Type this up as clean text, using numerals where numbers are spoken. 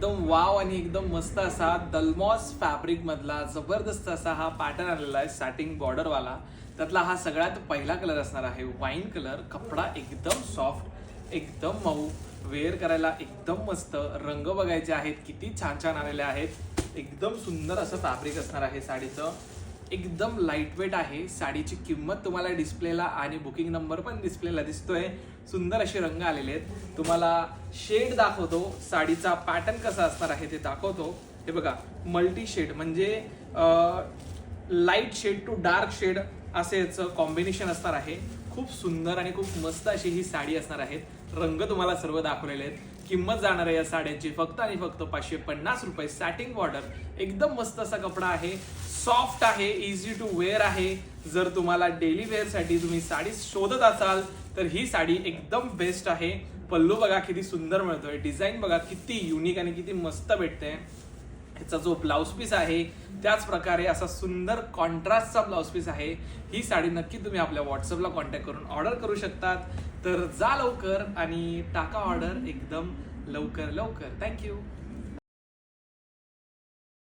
एकदम वाव आणि एकदम मस्त असा दलमॉस फॅब्रिक मधला जबरदस्त असा हा पॅटर्न आलेला आहे सॅटिंग बॉर्डरवाला. त्यातला हा सगळ्यात पहिला कलर असणार आहे वाईन कलर. कपडा एकदम सॉफ्ट, एकदम मऊ, वेअर करायला एकदम मस्त. रंग बघायचे आहेत किती छान छान आलेले आहेत. एकदम सुंदर असं फॅब्रिक असणार आहे साडीचं. एकदम लाईट वेट आहे. साडीची किंमत तुम्हाला डिस्प्लेला आणि बुकिंग नंबर पण डिस्प्लेला दिसतोय. सुंदर असे रंग आलेले आहेत. तुम्हाला शेड दाखवतो, साडीचा पॅटर्न कसा असणार आहे ते दाखवतो. हे बघा, मल्टी शेड म्हणजे light shade to dark shade असे याचं कॉम्बिनेशन असणार आहे. खूप सुंदर आणि खूप मस्त अशी ही साडी असणार आहेत. रंग तुम्हाला सर्व दाखवलेले आहेत. किंमत जाणार आहे या साड्यांची फक्त आणि फक्त 550 रुपये. सॅटिंग बॉर्डर, एकदम मस्त असा कपडा आहे, सॉफ्ट आहे, इझी टू वेअर आहे. जर तुम्हाला डेली वेअर साठी तुम्ही साडी शोधत असाल तर ही साडी एकदम बेस्ट आहे. पल्लू बघा किती सुंदर मिळतोय, डिझाईन बघा किती युनिक आणि किती मस्त भेटते. ह्याचा जो ब्लाउज पीस आहे त्याच प्रकारे असा सुंदर कॉन्ट्रास्टचा ब्लाउज पीस आहे. ही साडी नक्की तुम्ही आपल्या व्हॉट्सअपला कॉन्टॅक्ट करून ऑर्डर करू शकतात. तर जा लवकर आणि टाका ऑर्डर एकदम लवकर. थँक्यू.